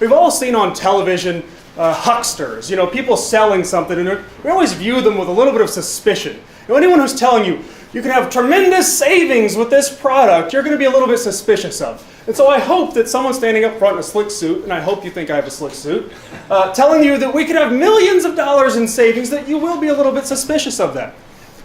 We've all seen on television hucksters, people selling something, and we always view them with a little bit of suspicion. Anyone who's telling you, you can have tremendous savings with this product, you're going to be a little bit suspicious of. And so I hope that someone standing up front in a slick suit, and I hope you think I have a slick suit, telling you that we could have millions of dollars in savings, that you will be a little bit suspicious of that.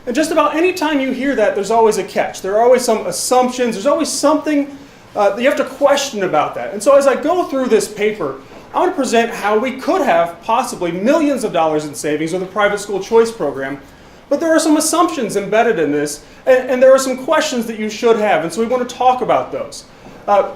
And just about any time you hear that, there's always a catch. There are always some assumptions. There's always something that you have to question about that. And so as I go through this paper, I want to present how we could have possibly millions of dollars in savings with a private school choice program. But there are some assumptions embedded in this, and there are some questions that you should have. And so we want to talk about those.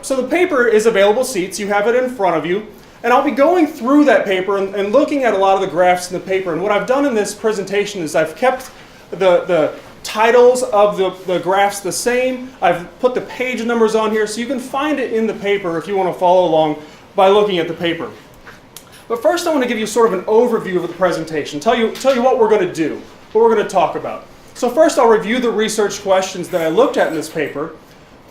So the paper is available seats. You have it in front of you. And I'll be going through that paper and looking at a lot of the graphs in the paper. And what I've done in this presentation is I've kept the titles of the graphs the same. I've put the page numbers on here so you can find it in the paper if you want to follow along by looking at the paper. But first I want to give you sort of an overview of the presentation, tell you what we're going to do, what we're going to talk about. So first I'll review the research questions that I looked at in this paper.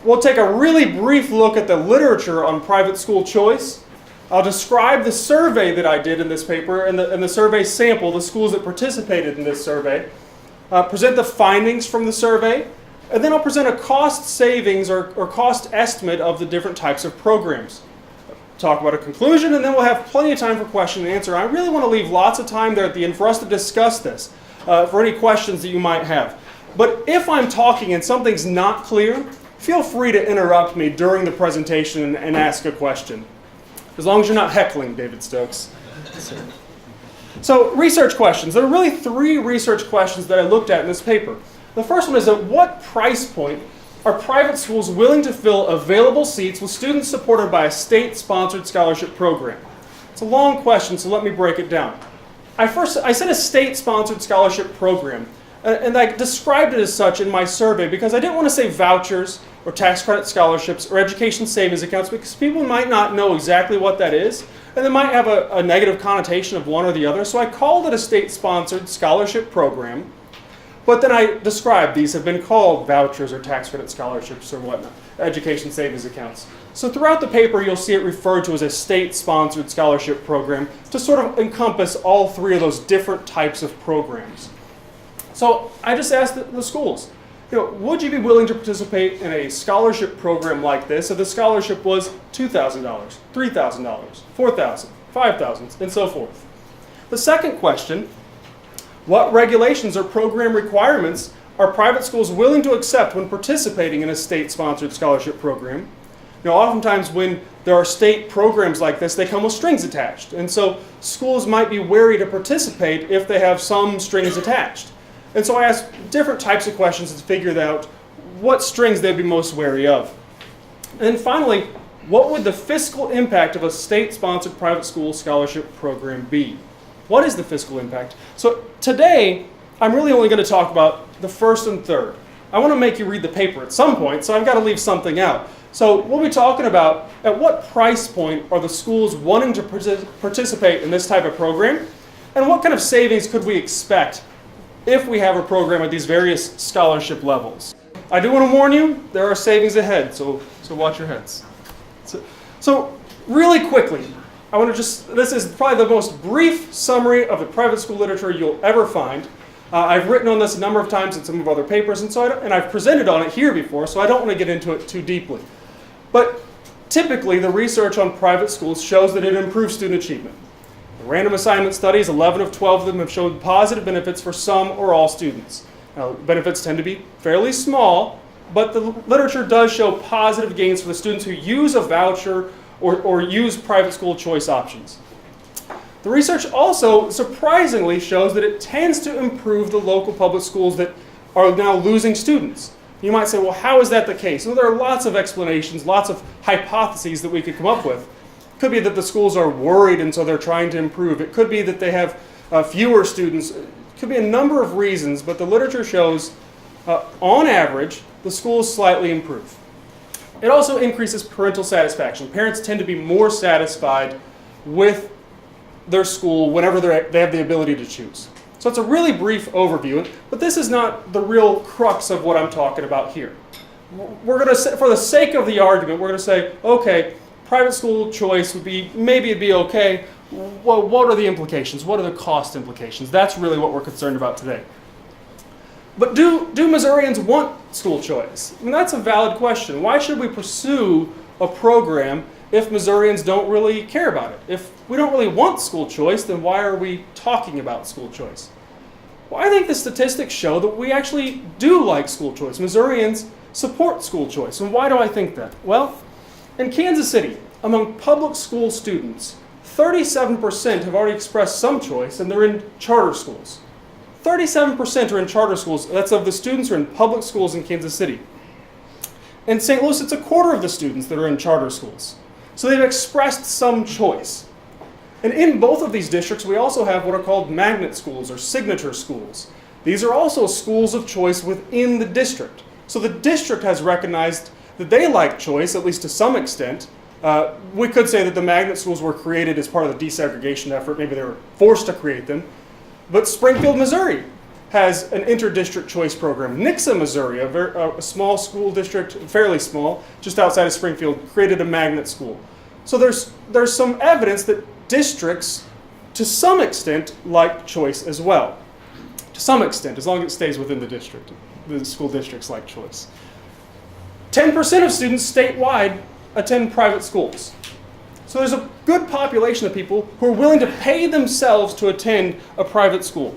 We'll take a really brief look at the literature on private school choice. I'll describe the survey that I did in this paper and the survey sample, the schools that participated in this survey. Present the findings from the survey, and then I'll present a cost savings or cost estimate of the different types of programs. Talk about a conclusion, and then we'll have plenty of time for question and answer. I really want to leave lots of time there at the end for us to discuss this, for any questions that you might have. But if I'm talking and something's not clear, feel free to interrupt me during the presentation and ask a question. As long as you're not heckling, David Stokes. So research questions. There are really three research questions that I looked at in this paper. The first one is, at what price point are private schools willing to fill available seats with students supported by a state-sponsored scholarship program? It's a long question, so let me break it down. I said a state-sponsored scholarship program, and I described it as such in my survey because I didn't want to say vouchers or tax credit scholarships or education savings accounts, because people might not know exactly what that is, and they might have a negative connotation of one or the other. So I called it a state-sponsored scholarship program, but then I described these have been called vouchers or tax credit scholarships or whatnot, education savings accounts. So throughout the paper, you'll see it referred to as a state-sponsored scholarship program to sort of encompass all three of those different types of programs. So I just asked the schools, would you be willing to participate in a scholarship program like this if the scholarship was $2,000, $3,000, $4,000, $5,000, and so forth? The second question, what regulations or program requirements are private schools willing to accept when participating in a state-sponsored scholarship program? Oftentimes when there are state programs like this, they come with strings attached. And so schools might be wary to participate if they have some strings attached. And so I asked different types of questions to figure out what strings they'd be most wary of. And finally, what would the fiscal impact of a state-sponsored private school scholarship program be? What is the fiscal impact? So today, I'm really only going to talk about the first and third. I want to make you read the paper at some point, so I've got to leave something out. So we'll be talking about at what price point are the schools wanting to participate in this type of program, and what kind of savings could we expect if we have a program at these various scholarship levels. I do want to warn you, there are savings ahead, so watch your heads. So really quickly, this is probably the most brief summary of the private school literature you'll ever find. I've written on this a number of times in some of other papers, and I've presented on it here before, so I don't want to get into it too deeply. But typically, the research on private schools shows that it improves student achievement. Random assignment studies, 11 of 12 of them have shown positive benefits for some or all students. Now, benefits tend to be fairly small, but the literature does show positive gains for the students who use a voucher or use private school choice options. The research also surprisingly shows that it tends to improve the local public schools that are now losing students. You might say, well, how is that the case? Well, there are lots of explanations, lots of hypotheses that we could come up with. It could be that the schools are worried and so they're trying to improve. It could be that they have fewer students. It could be a number of reasons, but the literature shows, on average, the schools slightly improve. It also increases parental satisfaction. Parents tend to be more satisfied with their school whenever they have the ability to choose. So it's a really brief overview, but this is not the real crux of what I'm talking about here. We're going to say, for the sake of the argument, we're going to say, okay, private school choice would be, maybe it'd be okay. Well, what are the implications? What are the cost implications? That's really what we're concerned about today. But do Missourians want school choice? I mean, that's a valid question. Why should we pursue a program if Missourians don't really care about it? If we don't really want school choice, then why are we talking about school choice? Well, I think the statistics show that we actually do like school choice. Missourians support school choice. And why do I think that? Well, in Kansas City, among public school students, 37% have already expressed some choice, and they're in charter schools. 37% are in charter schools. That's of the students who are in public schools in Kansas City. In St. Louis, it's a quarter of the students that are in charter schools. So they've expressed some choice. And in both of these districts, we also have what are called magnet schools or signature schools. These are also schools of choice within the district. So the district has recognized that they like choice, at least to some extent. We could say that the magnet schools were created as part of the desegregation effort. Maybe they were forced to create them. But Springfield, Missouri has an inter-district choice program. Nixa, Missouri, a small school district, fairly small, just outside of Springfield, created a magnet school. So there's some evidence that districts, to some extent, like choice as well. To some extent, as long as it stays within the district. The school districts like choice. 10% of students statewide attend private schools. So there's a good population of people who are willing to pay themselves to attend a private school.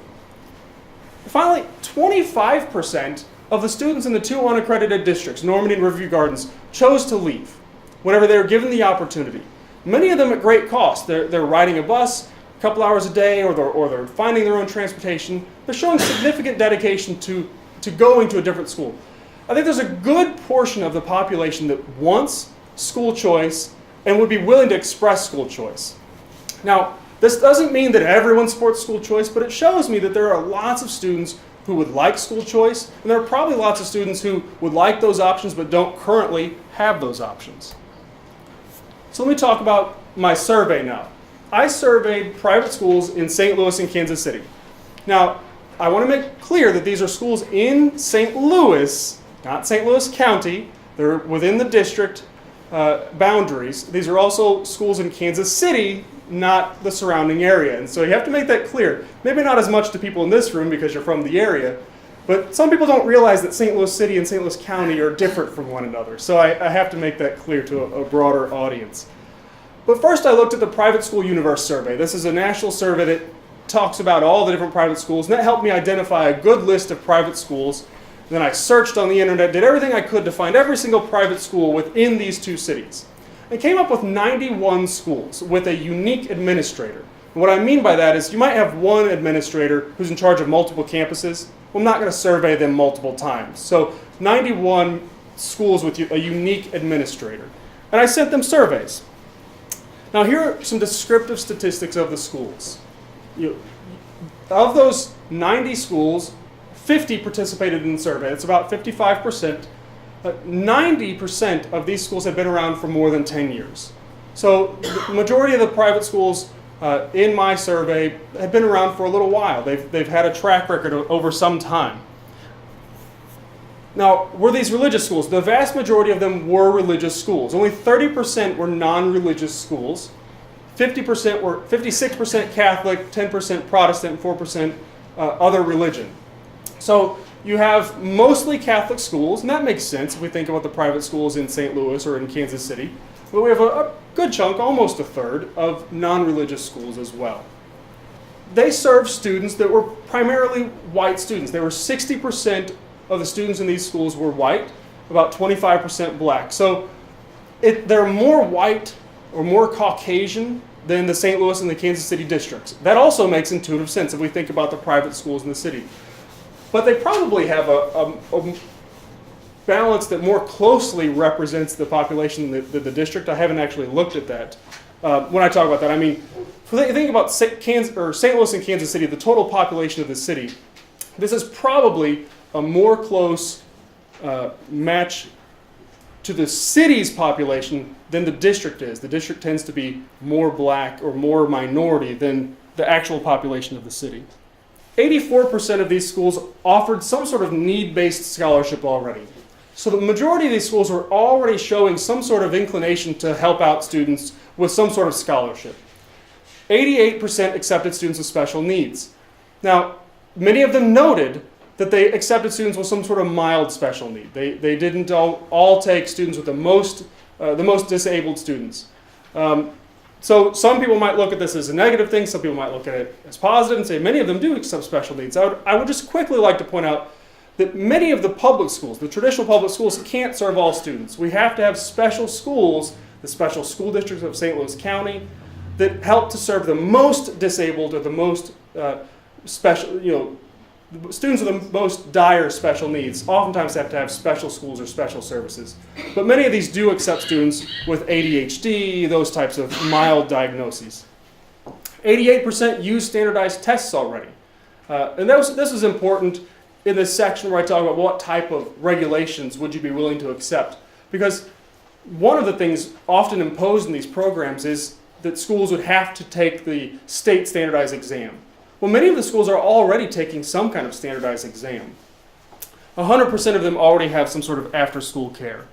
Finally, 25% of the students in the two unaccredited districts, Normandy and Riverview Gardens, chose to leave whenever they were given the opportunity. Many of them at great cost. They're riding a bus a couple hours a day, or they're finding their own transportation. They're showing significant dedication to going to a different school. I think there's a good portion of the population that wants school choice and would be willing to express school choice. Now, this doesn't mean that everyone supports school choice, but it shows me that there are lots of students who would like school choice, and there are probably lots of students who would like those options but don't currently have those options. So let me talk about my survey now. I surveyed private schools in St. Louis and Kansas City. Now, I want to make clear that these are schools in St. Louis, not St. Louis County. They're within the district boundaries. These are also schools in Kansas City, not the surrounding area. And so you have to make that clear. Maybe not as much to people in this room because you're from the area, but some people don't realize that St. Louis City and St. Louis County are different from one another. So I have to make that clear to a broader audience. But first I looked at the Private School Universe Survey. This is a national survey that talks about all the different private schools, and that helped me identify a good list of private schools. Then I searched on the internet, did everything I could to find every single private school within these two cities. I came up with 91 schools with a unique administrator. And what I mean by that is you might have one administrator who's in charge of multiple campuses. Well, I'm not going to survey them multiple times. So 91 schools with a unique administrator. And I sent them surveys. Now here are some descriptive statistics of the schools. Of those 90 schools, 50 participated in the survey. That's about 55%. 90% of these schools have been around for more than 10 years. So the majority of the private schools in my survey have been around for a little while. They've had a track record over some time. Now, were these religious schools? The vast majority of them were religious schools. Only 30% were non-religious schools. 56% Catholic, 10% Protestant, and 4% other religion. So you have mostly Catholic schools, and that makes sense if we think about the private schools in St. Louis or in Kansas City. But we have a good chunk, almost a third, of non-religious schools as well. They served students that were primarily white students. There were 60% of the students in these schools were white, about 25% black. So they're more white or more Caucasian than the St. Louis and the Kansas City districts. That also makes intuitive sense if we think about the private schools in the city. But they probably have a balance that more closely represents the population than the district. I haven't actually looked at that. When I talk about that, I mean, if you think about St. Louis and Kansas City, the total population of the city, this is probably a more close match to the city's population than the district is. The district tends to be more black or more minority than the actual population of the city. 84% of these schools offered some sort of need-based scholarship already. So the majority of these schools were already showing some sort of inclination to help out students with some sort of scholarship. 88% accepted students with special needs. Now, many of them noted that they accepted students with some sort of mild special need. They didn't all take students with the most disabled students. So some people might look at this as a negative thing, some people might look at it as positive and say many of them do accept special needs. I would just quickly like to point out that many of the public schools, the traditional public schools, can't serve all students. We have to have special schools, the special school districts of St. Louis County, that help to serve the most disabled or the most special, students with the most dire special needs. Oftentimes have to have special schools or special services. But many of these do accept students with ADHD, those types of mild diagnoses. 88% use standardized tests already. And this is important in this section where I talk about what type of regulations would you be willing to accept. Because one of the things often imposed in these programs is that schools would have to take the state standardized exam. Well, many of the schools are already taking some kind of standardized exam. 100% of them already have some sort of after-school care.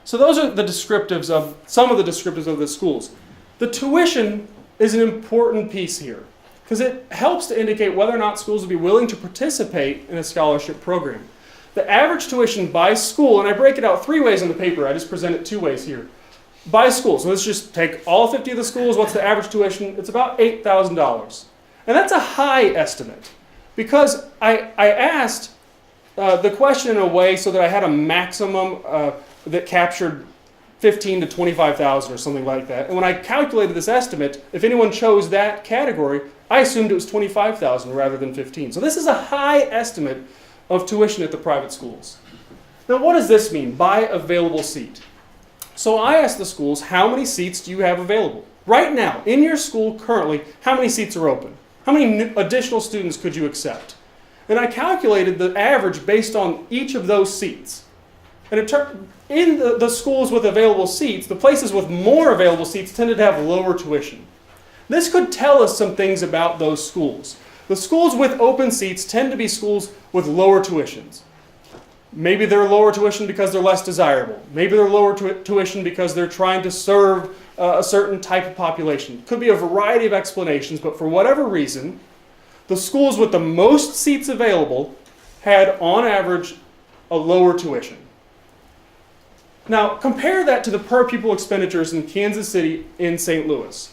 So those are the descriptives of, some of the descriptives of the schools. The tuition is an important piece here, because it helps to indicate whether or not schools would be willing to participate in a scholarship program. The average tuition by school, and I break it out 3 ways in the paper, I just present it 2 ways here. By school, so let's just take all 50 of the schools, what's the average tuition? It's about $8,000. And that's a high estimate, because I asked the question in a way so that I had a maximum that captured 15 to 25,000 or something like that. And when I calculated this estimate, if anyone chose that category, I assumed it was 25,000 rather than 15. So this is a high estimate of tuition at the private schools. Now, what does this mean by available seat? So I asked the schools, how many seats do you have available? Right now, in your school currently, how many seats are open? How many additional students could you accept? And I calculated the average based on each of those seats. And it turned, in the schools with available seats, the places with more available seats tended to have lower tuition. This could tell us some things about those schools. The schools with open seats tend to be schools with lower tuitions. Maybe they're lower tuition because they're less desirable. Maybe they're lower tuition because they're trying to serve a certain type of population. Could be a variety of explanations, but for whatever reason, the schools with the most seats available had, on average, a lower tuition. Now, compare that to the per pupil expenditures in Kansas City and St. Louis.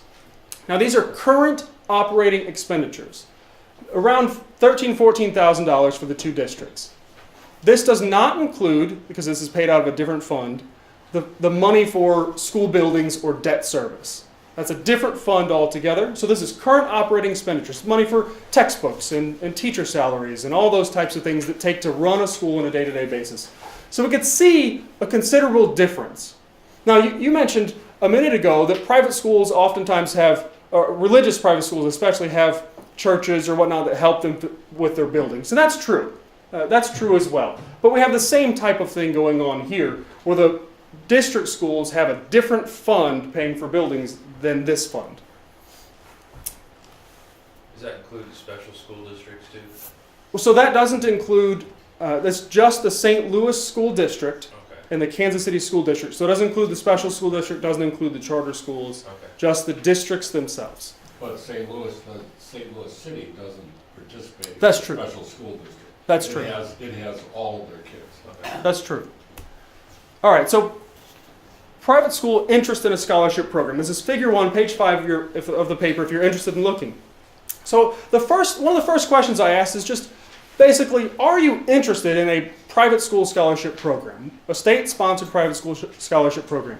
Now, these are current operating expenditures, around $13,000, $14,000 for the 2 districts. This does not include, because this is paid out of a different fund, the money for school buildings or debt service. That's a different fund altogether. So this is current operating expenditures, money for textbooks and teacher salaries and all those types of things that take to run a school on a day-to-day basis. So we could see a considerable difference. Now, you mentioned a minute ago that private schools oftentimes have, religious private schools especially, have churches or whatnot that help them with their buildings. And that's true. That's true as well. But we have the same type of thing going on here, where the district schools have a different fund paying for buildings than this fund. Does that include the special school districts too? Well, so that doesn't include, that's just the St. Louis School District and the Kansas City School District. So it doesn't include the special school district, doesn't include the charter schools, just the districts themselves. But St. Louis City doesn't participate That's in true. the special school district. That's true. It has all of their kids. That's true. All right, so private school interest in a scholarship program. This is figure 1, page 5 of the paper if you're interested in looking. So one of the first questions I asked is just basically, are you interested in a private school scholarship program, a state-sponsored private school scholarship program?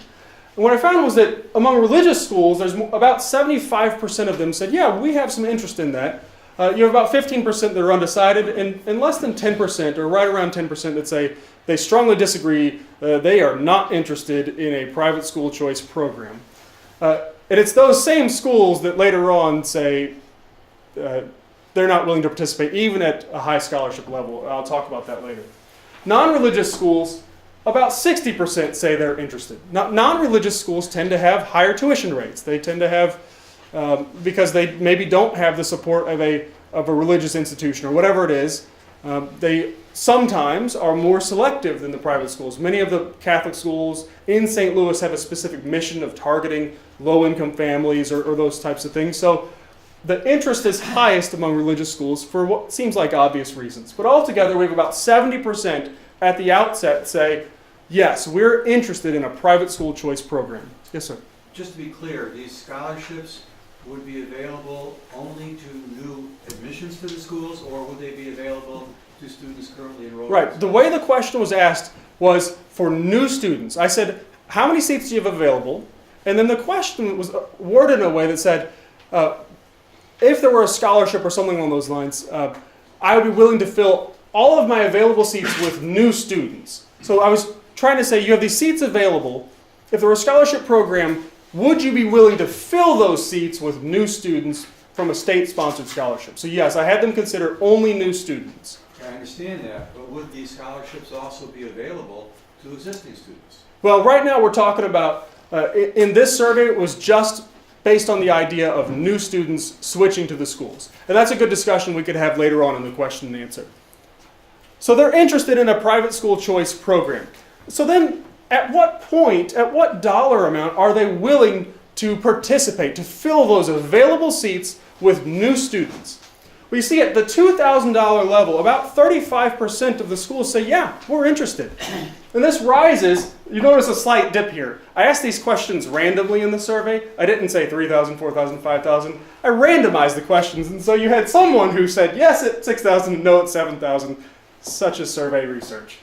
And what I found was that among religious schools, there's about 75% of them said, yeah, we have some interest in that. You have about 15% that are undecided, and less than 10%, or right around 10%, that say they strongly disagree. They are not interested in a private school choice program. And it's those same schools that later on say they're not willing to participate, even at a high scholarship level. I'll talk about that later. Non-religious schools, about 60% say they're interested. Non-religious schools tend to have higher tuition rates. They tend to have because they maybe don't have the support of a religious institution or whatever it is. They sometimes are more selective than the private schools. Many of the Catholic schools in St. Louis have a specific mission of targeting low-income families or those types of things. So the interest is highest among religious schools for what seems like obvious reasons. But altogether, we have about 70% at the outset say, yes, we're interested in a private school choice program. Yes, sir. Just to be clear, these scholarships would be available only to new admissions to the schools, or would they be available to students currently enrolled? Right. The way the question was asked was for new students. I said, how many seats do you have available? And then the question was worded in a way that said, if there were a scholarship or something along those lines, I would be willing to fill all of my available seats with new students. So I was trying to say, you have these seats available. If there were a scholarship program, would you be willing to fill those seats with new students from a state-sponsored scholarship? So yes, I had them consider only new students. I understand that, but would these scholarships also be available to existing students? Well, right now we're talking about, in this survey, it was just based on the idea of new students switching to the schools. And that's a good discussion we could have later on in the question and answer. So they're interested in a private school choice program. So then, at what point, at what dollar amount are they willing to participate, to fill those available seats with new students? We see at the $2,000 level, about 35% of the schools say, yeah, we're interested. And this rises, you notice a slight dip here. I asked these questions randomly in the survey. I didn't say 3,000, 4,000, 5,000. I randomized the questions, and so you had someone who said yes at 6,000, no at 7,000. Such as survey research.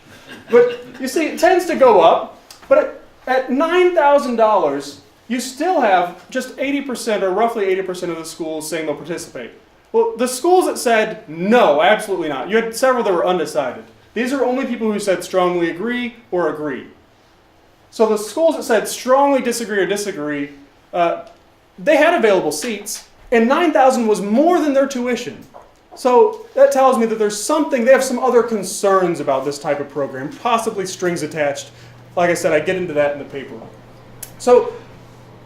But you see, it tends to go up, but at $9,000, you still have just 80% or roughly 80% of the schools saying they'll participate. Well, the schools that said no, absolutely not, you had several that were undecided. These are only people who said strongly agree or agree. So the schools that said strongly disagree or disagree, they had available seats, and 9,000 was more than their tuition. So that tells me that there's something, they have some other concerns about this type of program, possibly strings attached. Like I said, I get into that in the paper. So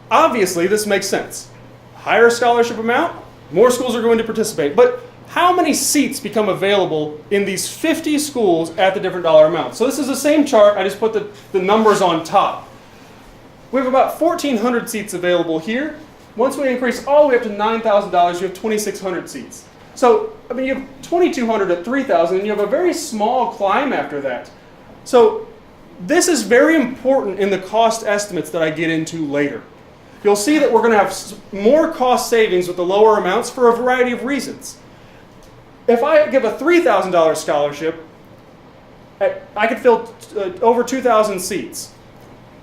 obviously this makes sense. Higher scholarship amount, more schools are going to participate. But how many seats become available in these 50 schools at the different dollar amounts? So this is the same chart, I just put the numbers on top. We have about 1,400 seats available here. Once we increase all the way up to $9,000, you have 2,600 seats. So, I mean, you have 2,200 at 3,000, and you have a very small climb after that. So, this is very important in the cost estimates that I get into later. You'll see that we're going to have more cost savings with the lower amounts for a variety of reasons. If I give a $3,000 scholarship, I could fill over 2,000 seats.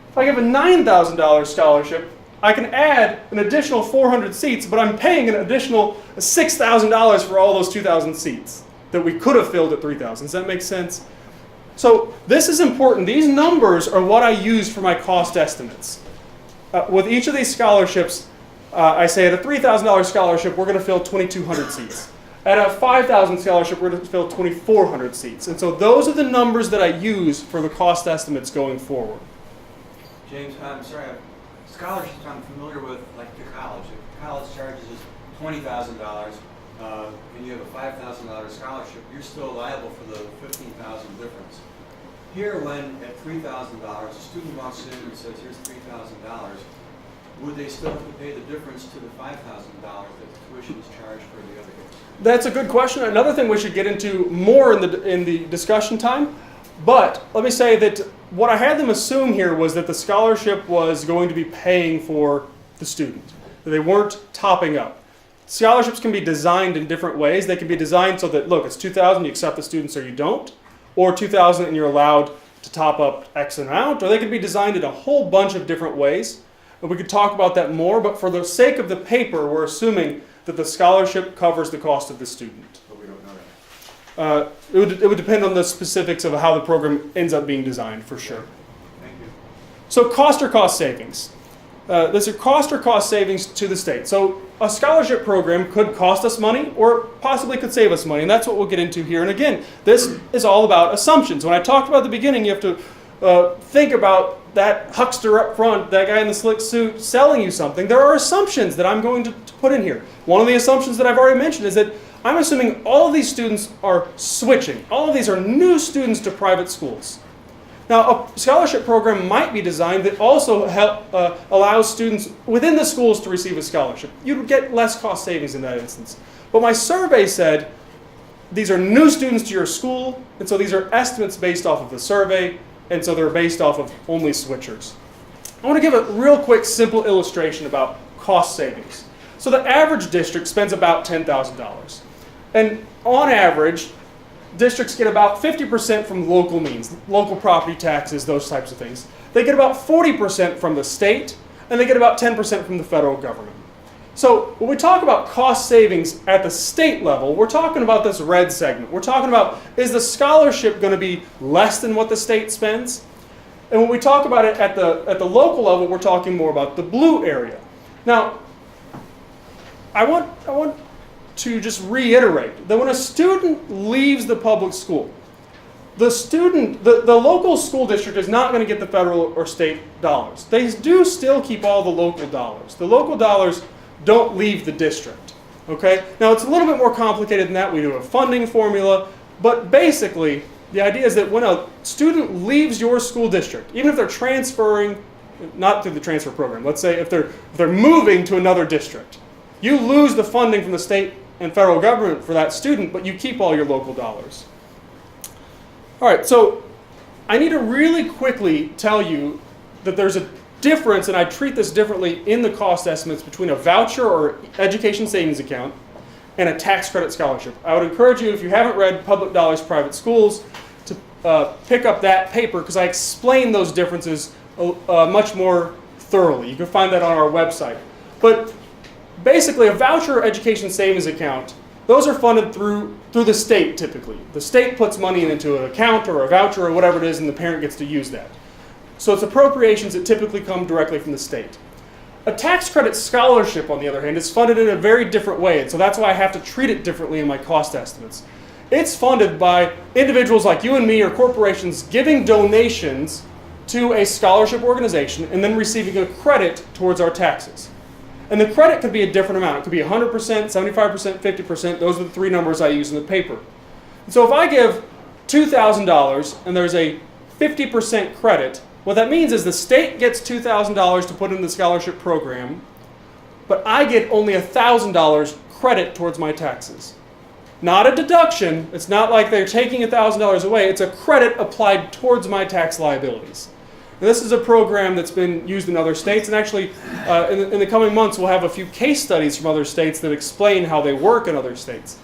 If I give a $9,000 scholarship, I can add an additional 400 seats, but I'm paying an additional $6,000 for all those 2,000 seats that we could have filled at 3,000. Does that make sense? So this is important. These numbers are what I use for my cost estimates. With each of these scholarships, I say at a $3,000 scholarship, we're going to fill 2,200 seats. At a $5,000 scholarship, we're going to fill 2,400 seats. And so those are the numbers that I use for the cost estimates going forward. James, I'm sorry, scholarships I'm familiar with, like the college. If the college charges us $20,000 and you have a $5,000 scholarship, you're still liable for the $15,000 difference. Here, when at $3,000, a student walks in and says, here's $3,000, would they still have to pay the difference to the $5,000 that the tuition is charged for the other kids? That's a good question. Another thing we should get into more in the discussion time. But let me say that what I had them assume here was that the scholarship was going to be paying for the student. That they weren't topping up. Scholarships can be designed in different ways. They can be designed so that, look, it's $2,000, you accept the students or you don't. Or $2,000 and you're allowed to top up X amount. Or they can be designed in a whole bunch of different ways. And we could talk about that more, but for the sake of the paper, we're assuming that the scholarship covers the cost of the student. But we don't know that. It would depend on the specifics of how the program ends up being designed, for sure. Thank you. So cost or cost savings. There's a cost or cost savings to the state. So a scholarship program could cost us money or possibly could save us money, and that's what we'll get into here. And again, this is all about assumptions. When I talked about at the beginning, you have to think about that huckster up front, that guy in the slick suit selling you something. There are assumptions that I'm going to put in here. One of the assumptions that I've already mentioned is that I'm assuming all of these students are switching. All of these are new students to private schools. Now, a scholarship program might be designed that also allows students within the schools to receive a scholarship. You'd get less cost savings in that instance. But my survey said these are new students to your school, and so these are estimates based off of the survey, and so they're based off of only switchers. I want to give a real quick, simple illustration about cost savings. So the average district spends about $10,000. And on average, districts get about 50% from local means, local property taxes, those types of things. They get about 40% from the state, and they get about 10% from the federal government. So when we talk about cost savings at the state level, we're talking about this red segment. We're talking about, is the scholarship going to be less than what the state spends? And when we talk about it at the local level, we're talking more about the blue area. Now, I want to just reiterate that when a student leaves the public school, the local school district is not going to get the federal or state dollars. They do still keep all the local dollars. The local dollars don't leave the district. Okay? Now it's a little bit more complicated than that. We do a funding formula, but basically the idea is that when a student leaves your school district, even if they're transferring, not through the transfer program, let's say if they're moving to another district, you lose the funding from the state and federal government for that student, but you keep all your local dollars. All right, so I need to really quickly tell you that there's a difference, and I treat this differently in the cost estimates between a voucher or education savings account and a tax credit scholarship. I would encourage you, if you haven't read Public Dollars Private Schools, to pick up that paper because I explain those differences much more thoroughly. You can find that on our website. But basically, a voucher or education savings account, those are funded through the state typically. The state puts money into an account or a voucher or whatever it is, and the parent gets to use that. So it's appropriations that typically come directly from the state. A tax credit scholarship, on the other hand, is funded in a very different way, and so that's why I have to treat it differently in my cost estimates. It's funded by individuals like you and me or corporations giving donations to a scholarship organization and then receiving a credit towards our taxes. And the credit could be a different amount. It could be 100%, 75%, 50%. Those are the three numbers I use in the paper. And so if I give $2,000 and there's a 50% credit, what that means is the state gets $2,000 to put in the scholarship program, but I get only $1,000 credit towards my taxes. Not a deduction. It's not like they're taking $1,000 away. It's a credit applied towards my tax liabilities. And this is a program that's been used in other states, and actually in the coming months we'll have a few case studies from other states that explain how they work in other states.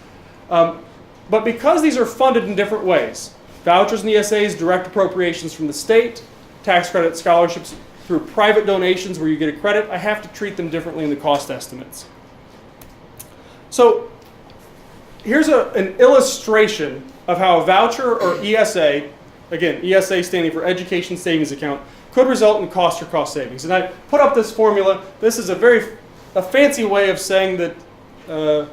But because these are funded in different ways, vouchers and ESAs, direct appropriations from the state, tax credit scholarships through private donations where you get a credit, I have to treat them differently in the cost estimates. So here's an illustration of how a voucher or ESA, again, ESA standing for Education Savings Account, could result in cost or cost savings. And I put up this formula. This is a fancy way of saying that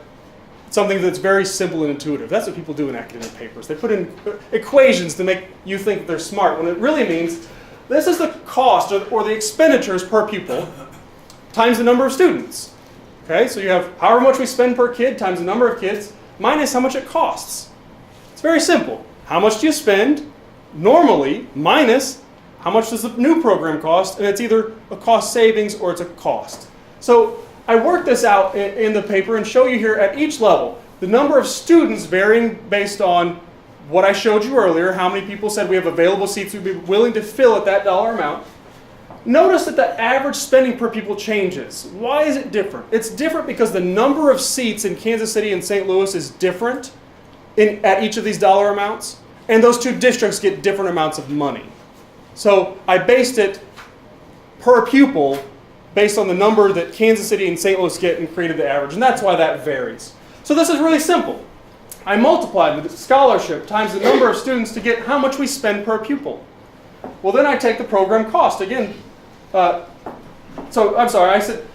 something that's very simple and intuitive. That's what people do in academic papers. They put in equations to make you think they're smart, when it really means this is the cost or the expenditures per pupil times the number of students. Okay, so you have however much we spend per kid times the number of kids minus how much it costs. It's very simple. How much do you spend normally minus how much does the new program cost, and it's either a cost savings or it's a cost. So I worked this out in the paper and show you here at each level the number of students varying based on what I showed you earlier, how many people said we have available seats we'd be willing to fill at that dollar amount. Notice that the average spending per pupil changes. Why is it different? It's different because the number of seats in Kansas City and St. Louis is different at each of these dollar amounts, and those two districts get different amounts of money. So I based it per pupil based on the number that Kansas City and St. Louis get and created the average, and that's why that varies. So this is really simple. I multiplied the scholarship times the number of students to get how much we spend per pupil. Well, then I take the program cost. Again, I said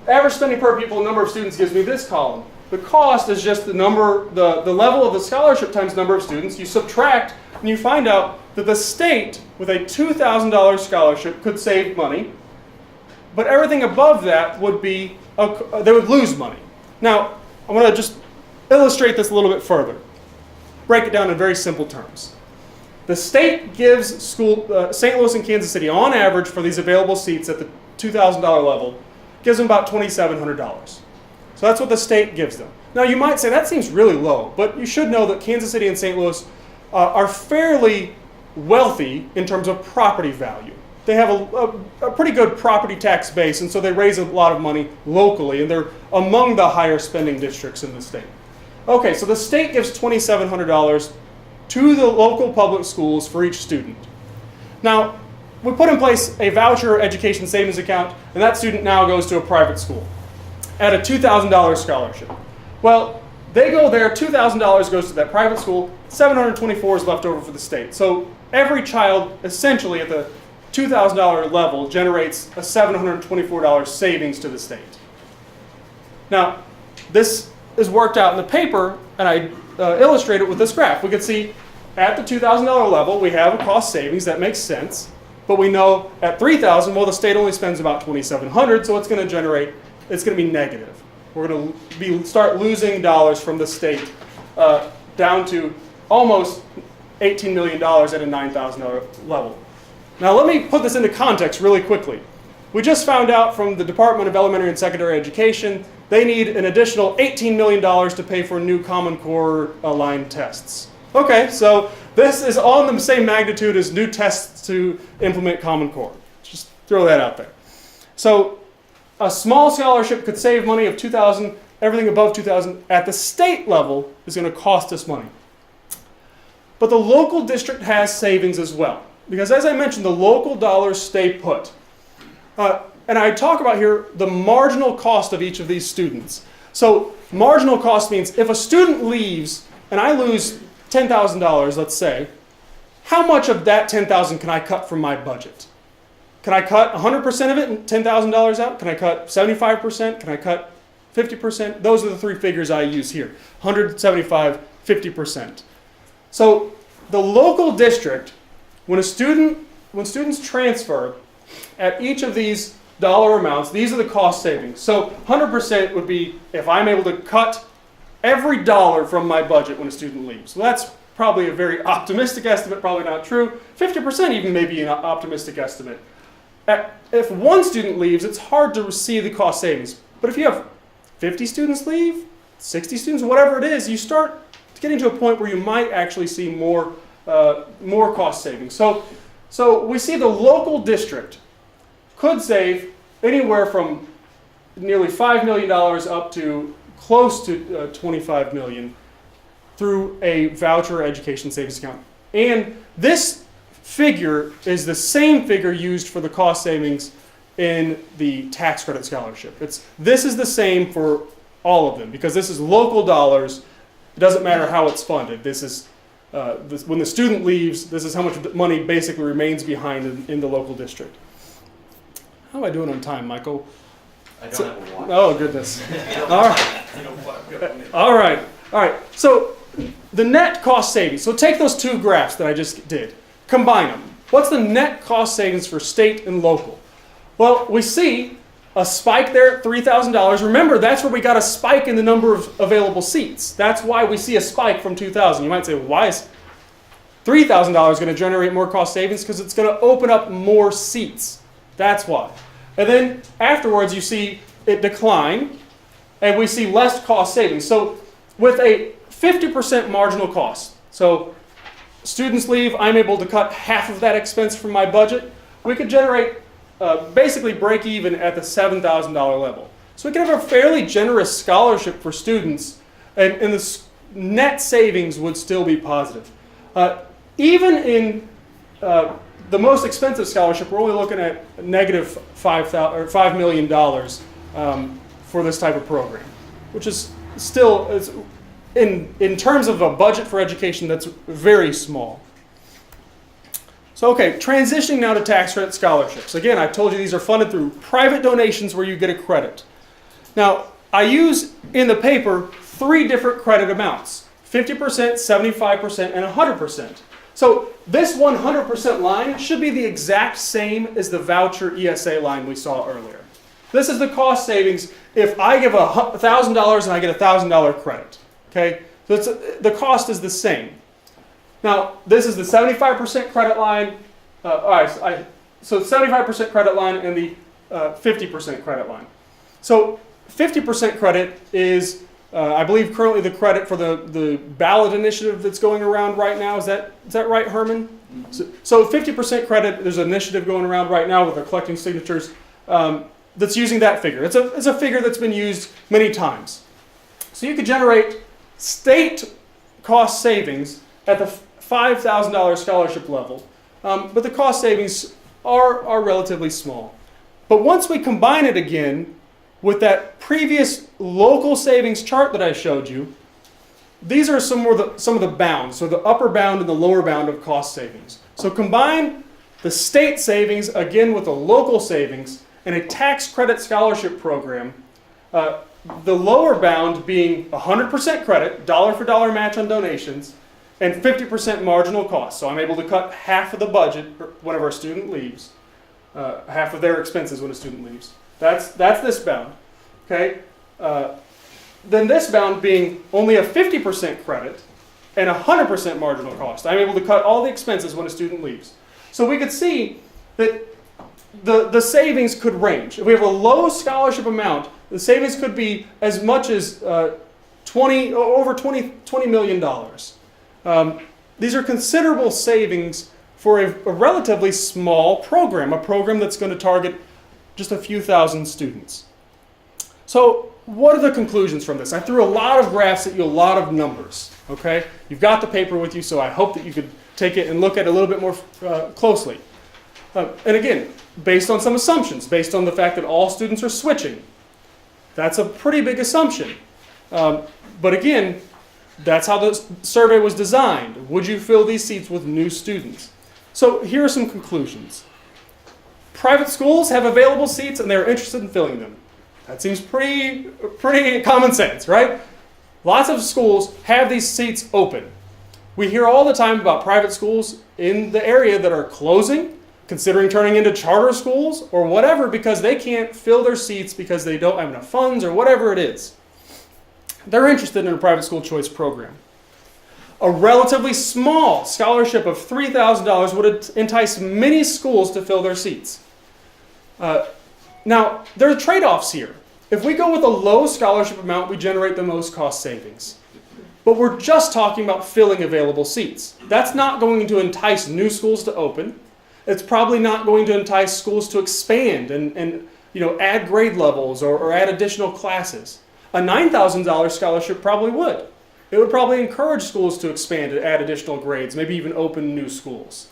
average spending per pupil, number of students gives me this column. The cost is just the level of the scholarship times number of students. You subtract and you find out that the state with a $2,000 scholarship could save money, but everything above that would be, they would lose money. Now, I want to just illustrate this a little bit further. Break it down in very simple terms. The state gives St. Louis and Kansas City, on average, for these available seats at the $2,000 level, gives them about $2,700. So that's what the state gives them. Now you might say that seems really low, but you should know that Kansas City and St. Louis are fairly wealthy in terms of property value. They have a pretty good property tax base, and so they raise a lot of money locally, and they're among the higher spending districts in the state. Okay, so the state gives $2,700 to the local public schools for each student. Now, we put in place a voucher education savings account, and that student now goes to a private school at a $2,000 scholarship. Well, they go there, $2,000 goes to that private school, $724 is left over for the state. So every child, essentially at the $2,000 level, generates a $724 savings to the state. Now, this is worked out in the paper, and I illustrate it with this graph. We can see at the $2,000 level, we have a cost savings. That makes sense. But we know at $3,000, well, the state only spends about $2,700, so it's going to be negative. We're going to start losing dollars from the state down to almost $18 million at a $9,000 level. Now let me put this into context really quickly. We just found out from the Department of Elementary and Secondary Education they need an additional $18 million to pay for new Common Core aligned tests. Okay, so this is on the same magnitude as new tests to implement Common Core. Just throw that out there. So a small scholarship could save money of $2,000. Everything above $2,000 at the state level is going to cost us money. But the local district has savings as well. Because as I mentioned, the local dollars stay put. And I talk about here the marginal cost of each of these students. So marginal cost means if a student leaves and I lose $10,000, let's say, how much of that $10,000 can I cut from my budget? Can I cut 100% of it and $10,000 out? Can I cut 75%? Can I cut 50%? Those are the three figures I use here. 100, 75, 50%. So the local district, when students transfer at each of these dollar amounts, these are the cost savings. So 100% would be if I'm able to cut every dollar from my budget when a student leaves. Well, that's probably a very optimistic estimate, probably not true. 50% even may be an optimistic estimate. If one student leaves, it's hard to see the cost savings. But if you have 50 students leave, 60 students, whatever it is, you start getting to a point where you might actually see more cost savings. So we see the local district could save anywhere from nearly $5 million up to close to $25 million through a voucher education savings account. And this figure is the same figure used for the cost savings in the tax credit scholarship. This is the same for all of them because this is local dollars. It doesn't matter how it's funded. This is when the student leaves, this is how much money basically remains behind in the local district. How am I doing on time, Michael? I don't have a watch. Oh, goodness. All right. All right. So the net cost savings. So take those two graphs that I just did. Combine them. What's the net cost savings for state and local? Well, we see a spike there at $3,000. Remember, that's where we got a spike in the number of available seats. That's why we see a spike from $2,000. You might say, well, why is $3,000 going to generate more cost savings? Because it's going to open up more seats. That's why. And then afterwards, you see it decline, and we see less cost savings. So with a 50% marginal cost, so students leave, I'm able to cut half of that expense from my budget, we could generate basically break even at the $7,000 level. So we can have a fairly generous scholarship for students, and the net savings would still be positive. Even in the most expensive scholarship, we're only looking at negative $5 million for this type of program, which is still, in terms of a budget for education, that's very small. So, okay, transitioning now to tax credit scholarships. Again, I told you these are funded through private donations where you get a credit. Now, I use in the paper 3 different credit amounts, 50%, 75%, and 100%. So this 100% line should be the exact same as the voucher ESA line we saw earlier. This is the cost savings if I give $1,000 and I get a $1,000 credit. Okay, so the cost is the same. Now, this is the 75% credit line. All right, so 75% credit line and the 50% credit line. So 50% credit is, I believe, currently the credit for the ballot initiative that's going around right now. Is that right, Herman? So 50% credit, there's an initiative going around right now where they're collecting signatures that's using that figure. It's a figure that's been used many times. So you could generate state cost savings at the $5,000 scholarship level, but the cost savings are relatively small. But once we combine it again with that previous local savings chart that I showed you, these are some of the bounds, so the upper bound and the lower bound of cost savings. So combine the state savings again with the local savings in a tax credit scholarship program, the lower bound being 100% credit, dollar for dollar match on donations, and 50% marginal cost. So I'm able to cut half of the budget whenever a student leaves, half of their expenses when a student leaves. That's this bound. Okay. Then this bound being only a 50% credit and 100% marginal cost. I'm able to cut all the expenses when a student leaves. So we could see that the savings could range. If we have a low scholarship amount, the savings could be as much as over $20 million. These are considerable savings for a relatively small program, a program that's going to target just a few thousand students. So what are the conclusions from this? I threw a lot of graphs at you, a lot of numbers. Okay, you've got the paper with you, so I hope that you could take it and look at it a little bit more closely. And again, based on some assumptions, based on the fact that all students are switching, that's a pretty big assumption. But again, that's how the survey was designed. Would you fill these seats with new students? So here are some conclusions. Private schools have available seats and they're interested in filling them. That seems pretty common sense, right? Lots of schools have these seats open. We hear all the time about private schools in the area that are closing, considering turning into charter schools or whatever because they can't fill their seats because they don't have enough funds or whatever it is. They're interested in a private school choice program. A relatively small scholarship of $3,000 would entice many schools to fill their seats. Now, there are trade-offs here. If we go with a low scholarship amount, we generate the most cost savings. But we're just talking about filling available seats. That's not going to entice new schools to open. It's probably not going to entice schools to expand and add grade levels or add additional classes. A $9,000 scholarship probably would. It would probably encourage schools to expand and add additional grades, maybe even open new schools.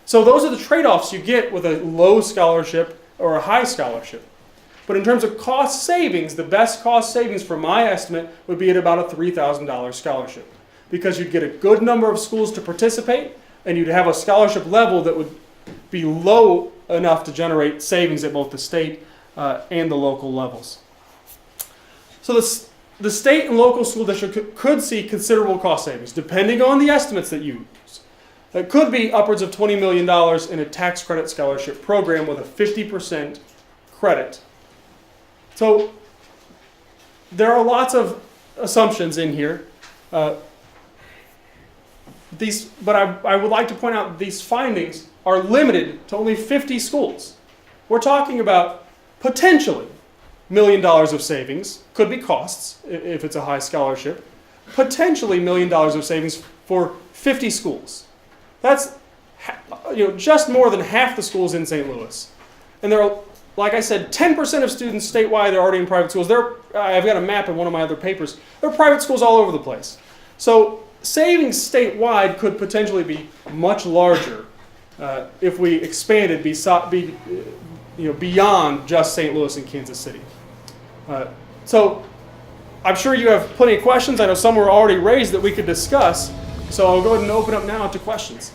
So those are the trade-offs you get with a low scholarship or a high scholarship. But in terms of cost savings, the best cost savings for my estimate would be at about a $3,000 scholarship because you'd get a good number of schools to participate and you'd have a scholarship level that would be low enough to generate savings at both the state and the local levels. So the state and local school district could see considerable cost savings depending on the estimates that you use. It could be upwards of $20 million in a tax credit scholarship program with a 50% credit. So there are lots of assumptions in here. But I would like to point out these findings are limited to only 50 schools. We're talking about potentially $1 million of savings, could be costs if it's a high scholarship, potentially $1 million of savings for 50 schools. That's just more than half the schools in St. Louis. And there are, like I said, 10% of students statewide are already in private schools. I've got a map in one of my other papers. There are private schools all over the place. So savings statewide could potentially be much larger if we expanded beyond just St. Louis and Kansas City. So I'm sure you have plenty of questions. I know some were already raised that we could discuss. So I'll go ahead and open up now to questions.